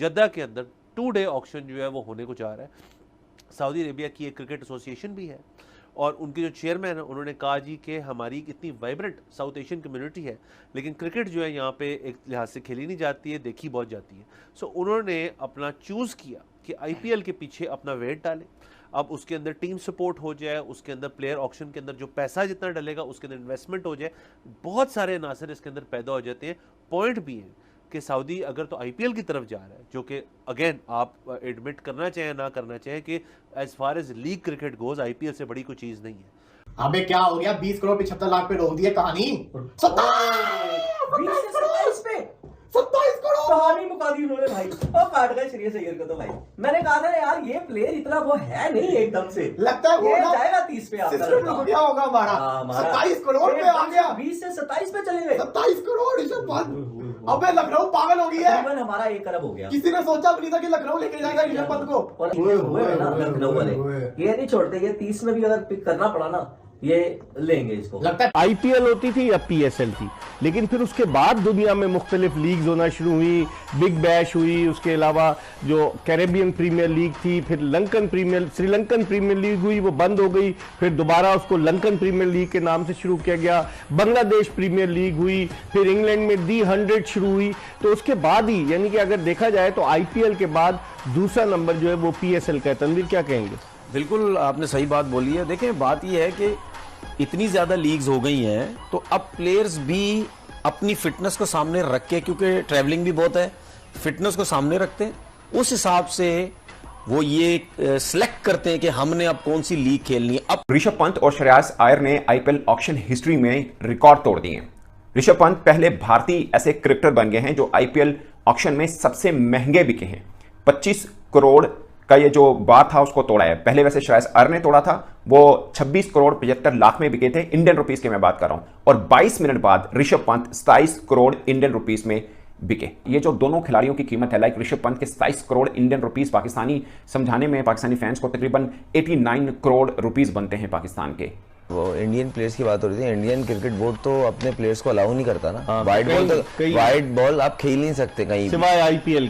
जद्दा के अंदर 2 day auction जो है वो होने को जा रहा है। सऊदी अरेबिया की एक क्रिकेट एसोसिएशन भी है और उनके जो चेयरमैन है उन्होंने कहा जी कि हमारी इतनी वाइब्रेंट साउथ एशियन कम्युनिटी है, लेकिन क्रिकेट जो है यहाँ पे एक लिहाज से खेली नहीं जाती है, देखी बहुत जाती है। सो उन्होंने अपना चूज़ किया कि आईपीएल के पीछे अपना वेट डालें। अब उसके अंदर टीम सपोर्ट हो जाए, उसके अंदर प्लेयर ऑक्शन के अंदर जो पैसा जितना डलेगा उसके अंदर इन्वेस्टमेंट हो जाए, बहुत सारे अनासर इसके अंदर पैदा हो जाते हैं। पॉइंट भी है कि सऊदी अगर तो आईपीएल की तरफ जा रहा है, जो कि अगेन आप एडमिट करना चाहें ना करना चाहें कि as far as league cricket goes IPL से बड़ी कोई चीज नहीं है। अबे क्या हो गया, 20 करोड़ 75 लाख पे रोक दी है कहानी। 27 करोड़ कहानी मुका दी उन्होंने भाई। अब काट गए श्रेयस अय्यर को तो भाई। मैंने कहा था यार ये प्लेयर इतना वो है नहीं एकदम से, लगता है वो जाएगा 30 पे आपका सिस्टम टूट गया होगा हमारा। 27 करोड़ पे आ गया, 20 से 27 पे चले गए। 27 करोड़ ऋषभ पंत। अबे लखनऊ पागल हो गई है। तकरीबन हमारा 1 अरब हो गया। किसी ने सोचा भी नहीं था कि लखनऊ लेके जाएगा ऋषभ पंत को। और ये हुए हैं ना लखनऊ वाले, ये नहीं छोड़ते, ये 30 में भी अगर पिक करना पड़ा ना ये लेंगे इसको। लगता है आईपीएल होती थी या पीएसएल थी, लेकिन फिर उसके बाद दुनिया में मुख्तलिफ लीग्स होना शुरू हुई। बिग बैश हुई, उसके अलावा जो कैरेबियन प्रीमियर लीग थी, फिर श्रीलंकन प्रीमियर लीग हुई, वो बंद हो गई। फिर दोबारा उसको लंकन प्रीमियर लीग के नाम से शुरू किया गया। बांग्लादेश प्रीमियर लीग हुई, फिर इंग्लैंड में दी 100 शुरू हुई। तो उसके बाद ही, यानी कि अगर देखा जाए तो आईपीएल के बाद दूसरा नंबर जो है वो पीएसएल का है। तनवीर क्या कहेंगे? बिल्कुल आपने सही बात बोली है। देखें बात यह है कि इतनी ज्यादा लीग्स हो गई हैं तो अब प्लेयर्स भी अपनी फिटनेस को सामने रख के, क्योंकि ट्रैवलिंग भी बहुत है, फिटनेस को सामने रखते हैं, उस हिसाब से वो ये सिलेक्ट करते हैं कि हमने अब कौन सी लीग खेलनी है। अब ऋषभ पंत और श्रेयस अय्यर ने आईपीएल ऑक्शन हिस्ट्री में रिकॉर्ड तोड़ दिए हैं। ऋषभ पंत पहले भारतीय ऐसे क्रिकेटर बन गए हैं जो आईपीएल ऑक्शन में सबसे महंगे बिके हैं। 25 करोड़ का ये जो बात था उसको तोड़ा है। पहले वैसे श्रेयस अय्यर ने तोड़ा था, वो 26 करोड़ 75 लाख में बिके थे, इंडियन रुपीस के मैं बात कर रहा हूं। और 22 मिनट बाद ऋषभ पंत 27 करोड़ इंडियन रुपीस में बिके। ये जो दोनों खिलाड़ियों की कीमत है, लाइक ऋषभ पंत के 27 करोड़ इंडियन रुपीस पाकिस्तानी समझाने में पाकिस्तानी फैंस को तकरीबन 89 करोड़ रुपीस बनते हैं पाकिस्तान के। वो इंडियन प्लेयर्स की बात हो रही थी। इंडियन क्रिकेट बोर्ड तो अपने प्लेयर्स को अलाउ नहीं करता ना। वाइट बॉल आप खेल नहीं सकते कहीं सिवाय आईपीएल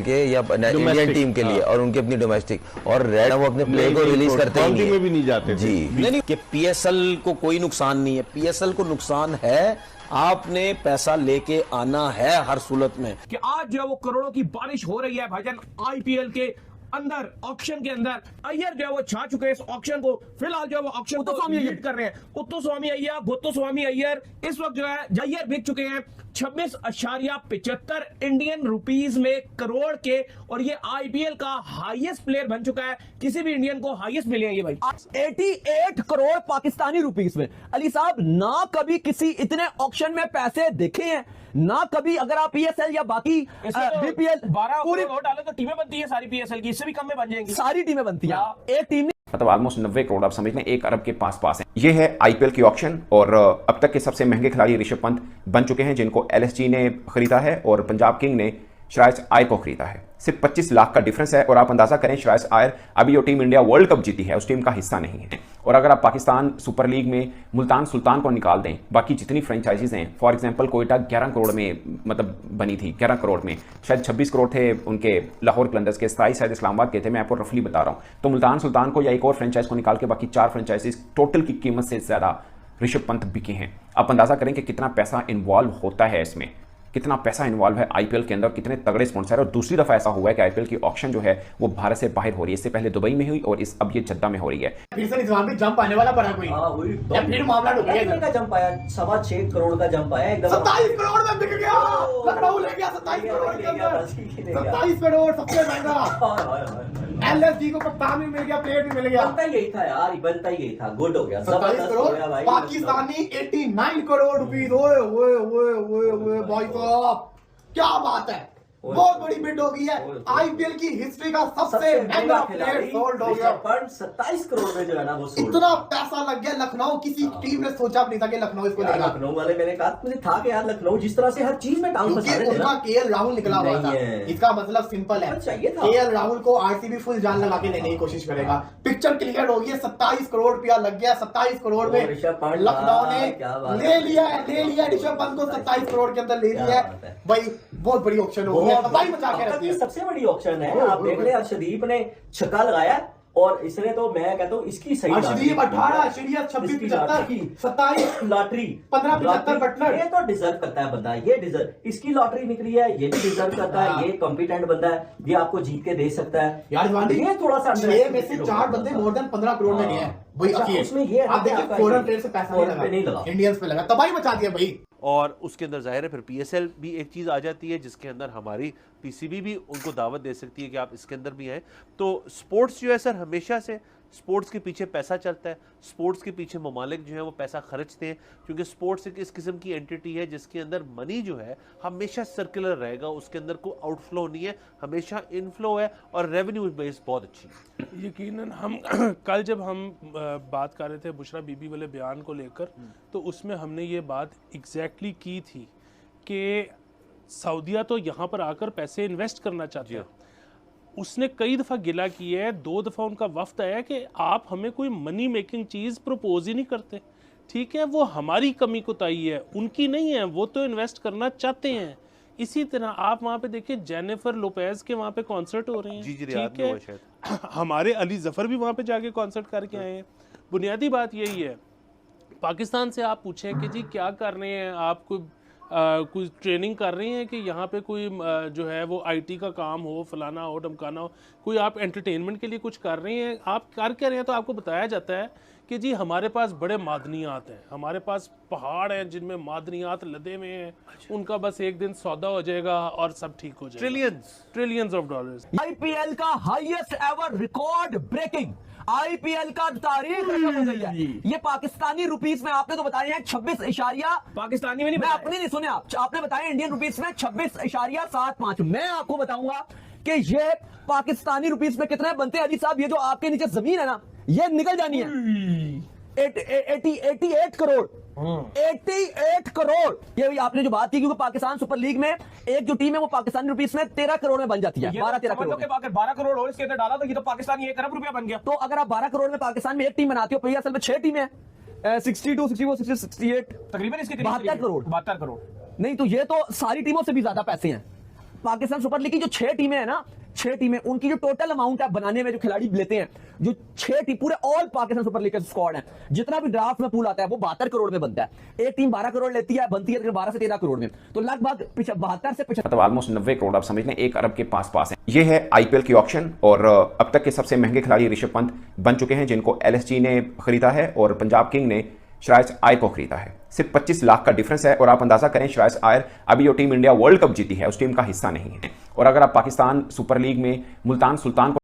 के या इंडियन टीम के लिए और उनकी अपनी डोमेस्टिक। और रेड वो अपने प्लेयर को रिलीज करते ही में भी नहीं जाते जी। नहीं कि पीएसएल को कोई नुकसान नहीं है, पीएसएल को नुकसान है। आपने पैसा लेके आना है हर सूरत में। कि आज जो है वो करोड़ों की बारिश हो रही है भाईजान आईपीएल के अंदर, ऑक्शन के अंदर। अय्यर जो है वो छा चुके हैं इस ऑक्शन को। फिलहाल जो है वो ऑक्शन को लीड कर रहे हैं कुत्तुस्वामी अय्यर, गुत्तुस्वामी अय्यर। इस वक्त जो है अय्यर बिक चुके हैं 26.75 इंडियन रुपीस में करोड़ के, और ये आईपीएल का हाईएस्ट प्लेयर बन चुका है। किसी भी इंडियन को हाईएस्ट मिले हैं ये भाई 88 करोड़ पाकिस्तानी रुपीस में। अली साहब, ना कभी किसी इतने ऑक्शन में पैसे देखे हैं, ना कभी अगर आप पीएसएल या बाकी बीपीएल 12 करोड़ डाले तो टीमें बनती है सारी पीएसएल की, इससे भी कम में बन जाएंगी। सारी टीमें बनती है, एक टीम मतलब ऑलमोस्ट 90 करोड़ आप समझ लें 1 अरब के पास है। ये है आईपीएल की ऑक्शन और अब तक के सबसे महंगे खिलाड़ी ऋषभ पंत बन चुके हैं, जिनको एलएसजी ने खरीदा है और पंजाब किंग ने श्रेयस अय्यर को खरीदा है। सिर्फ 25 लाख का डिफरेंस है। और आप अंदाजा करें, श्रेयस अय्यर अभी जो टीम इंडिया वर्ल्ड कप जीती है उस टीम का हिस्सा नहीं है। और अगर आप पाकिस्तान सुपर लीग में मुल्तान सुल्तान को निकाल दें, बाकी जितनी फ्रेंचाइजीज हैं, फॉर एग्जांपल कोयटा 11 करोड़ में मतलब बनी थी, 11 करोड़ में शायद 26 करोड़ थे उनके लाहौर कलंदर्स के, 27 शायद इस्लामाबाद के थे, मैं आपको रफली बता रहा हूँ। तो मुल्तान सुल्तान को या एक और फ्रेंचाइज को निकाल के बाकी 4 फ्रेंचाइजीज टोटल की कीमत से ज्यादा ऋषभ पंत बिके हैं। आप अंदाजा करें कि कितना पैसा इन्वॉल्व होता है इसमें, कितना पैसा इन्वॉल्व है आईपीएल के अंदर, कितने तगड़े स्पॉन्सर। और दूसरी दफा ऐसा हुआ है कि आईपीएल की ऑक्शन जो है वो भारत से बाहर हो रही है। इससे पहले दुबई में हुई और अब ये जद्दा में हो रही है। फिर से निजाम में जंप आने वाला पड़ा कोई। या फिर मामला डूब गया। का जंप आया, 6.25 करोड़ का जंप आया एकदम। 27 करोड़ में बिक गया, लखनऊ ले गया 27 करोड़ के अंदर। 27 करोड़ सबसे महंगा। एलएसजी को कप्तान भी मिल गया, प्लेयर भी मिल गया। बनता ही यही था यार, बनता ही यही था। गुड हो गया, 27 करोड़ पाकिस्तानी 89 करोड़ रुपीस। ओए ओए ओए ओए ओए भाई साहब क्या बात है, बहुत बड़ी बिड हो गई है। आईपीएल की हिस्ट्री का सबसे महंगा प्लेयर सोल्ड हो गया। 27 करोड़ में जो है ना वो सोल्ड। इतना पैसा लग गया लखनऊ, किसी टीम ने सोचा भी नहीं था कि लखनऊ इसको लेगा। लखनऊ वाले मैंने कहा मुझे था कि यार लखनऊ जिस तरह से हर चीज में टाउन फंसा रहे थे ना, केएल राहुल निकला हुआ था। इसका मतलब सिंपल है, केएल राहुल को आरसीबी फुल जान लगा के लेने की कोशिश करेगा। पिक्चर क्लियर हो गई है, 27 करोड़ रुपया लग गया। 27 करोड़ में लखनऊ ने ले लिया ऋषभ पंत को 27 करोड़ के अंदर ले लिया है भाई। बहुत बड़ी ऑप्शन हो गई है। तबाही मचा के रखती है। सबसे बड़ी ऑप्शन है, आप देख ले अर्शदीप ने छक्का लगाया और इसने तो मैं कहता हूँ इसकी सही अर्शदीप 18, अर्शदीप 26, 75, 27 लॉटरी 15, 75 बटलर। ये तो डिजर्व करता है बंदा, ये डिजर्व, इसकी लॉटरी निकली है, ये भी डिजर्व करता है, ये कॉम्पिटेंट बंदा है, ये आपको जीत के दे सकता है यार। ये थोड़ा सा 6 में से 4 बंदे मोर देन 15 करोड़ में गए हैं भाई। उसमें ये आप देखिए फॉरेन ट्रेड से पैसा नहीं लगा, इंडियंस पे लगा, तबाही मचा दिया भाई। और उसके अंदर जाहिर है फिर पीएसएल भी एक चीज़ आ जाती है जिसके अंदर हमारी पीसीबी भी उनको दावत दे सकती है कि आप इसके अंदर भी आए। तो स्पोर्ट्स जो है सर, हमेशा से स्पोर्ट्स के पीछे पैसा चलता है, स्पोर्ट्स के पीछे ममालिक जो है वो पैसा खर्चते हैं, क्योंकि स्पोर्ट्स एक इस किस्म की एंटिटी है जिसके अंदर मनी जो है हमेशा सर्कुलर रहेगा, उसके अंदर कोई आउटफ्लो नहीं है, हमेशा इनफ्लो है और रेवेन्यू बेस बहुत अच्छी है। यकीनन हम कल जब हम बात कर रहे थे बुशरा बीबी वाले बयान को लेकर, तो उसमें हमने ये बात एग्जैक्टली की थी कि सऊदिया तो यहाँ पर आकर पैसे इन्वेस्ट करना चाहते हैं। उसने कई दफ़ा गिला किया है, 2 दफ़ा उनका वफ्द आया कि आप हमें कोई मनी मेकिंग चीज़ प्रपोज ही नहीं करते। ठीक है, वो हमारी कमी कोताही है, उनकी नहीं है, वो तो इन्वेस्ट करना चाहते हैं। इसी तरह आप वहाँ पे देखिए जेनिफर लोपेज के वहाँ पे कॉन्सर्ट हो रहे हैं, ठीक है, हमारे अली जफ़र भी वहाँ पे जाके कॉन्सर्ट करके आए हैं। बुनियादी बात यही है, पाकिस्तान से आप पूछें कि जी क्या कर रहे हैं आप, कोई ट्रेनिंग कर रहे हैं कि यहाँ पे कोई जो है वो आईटी का काम हो, फलाना हो, ढमकाना हो, कोई आप एंटरटेनमेंट के लिए कुछ कर रहे हैं, आप कर क्या रहे हैं, तो आपको बताया जाता है कि जी हमारे पास बड़े मादनियात हैं, हमारे पास पहाड़ हैं जिनमें मादनियात लदे हुए हैं, उनका बस एक दिन सौदा हो जाएगा और सब ठीक हो जाएगा। Trillions of dollars. आईपीएल का highest ever record breaking IPL का तारीख खत्म हो गई है। ये पाकिस्तानी रुपीस में आपने तो बताए हैं 26 पाकिस्तानी में नहीं, मैं अपनी नहीं सुने, आपने बताया इंडियन रुपीस में 26.75। मैं आपको बताऊंगा कि ये पाकिस्तानी रुपीस में कितने बनते हैं। अली साहब, ये जो आपके नीचे जमीन है ना, ये निकल जानी है 88 करोड़ 88 करोड़। ये आपने जो बात की, क्योंकि पाकिस्तान सुपर लीग में एक जो टीम है वो पाकिस्तानी रुपीस में 13 करोड़ में बन जाती है, 12-13 करोड़। अगर 12 करोड़ और इसके अंदर डाला तो ये तो पाकिस्तानी 1 अरब रुपया बन गया। तो अगर आप 12 करोड़ में पाकिस्तान में एक टीम बनाते हो, तो ये असल में 6 टीमें हैं, 62, 64, 68, तकरीबन इसके 72 करोड़। 72 करोड़ नहीं, तो ये तो सारी टीमों से भी ज्यादा पैसे हैं। पाकिस्तान सुपर लीग की जो 6 टीमें हैं ना, 6 टीमें, उनकी जो टोटल अमाउंट है बनाने में, जो खिलाड़ी लेते हैं, जो 6 टीम पूरे ऑल पाकिस्तान सुपर लीग के स्क्वाड है, जितना भी ड्राफ्ट में पूल आता है वो 72 करोड़ में बनता है। एक टीम 12 करोड़ लेती है, बनती है 12 से 13 करोड़ में, तो लगभग 72 से 75, मतलब ऑलमोस्ट 90 करोड़ आप समझ लें 1 अरब के पास है। ये है आईपीएल की ऑक्शन और अब तक के सबसे महंगे खिलाड़ी ऋषभ पंत बन चुके हैं, जिनको एलएसजी ने खरीदा है और पंजाब किंग ने श्रायस आयर को खरीदा है। सिर्फ 25 लाख का डिफरेंस है और आप अंदाजा करें, श्रायस आयर अभी जो टीम इंडिया वर्ल्ड कप जीती है उस टीम का हिस्सा नहीं है। और अगर आप पाकिस्तान सुपर लीग में मुल्तान सुल्तान को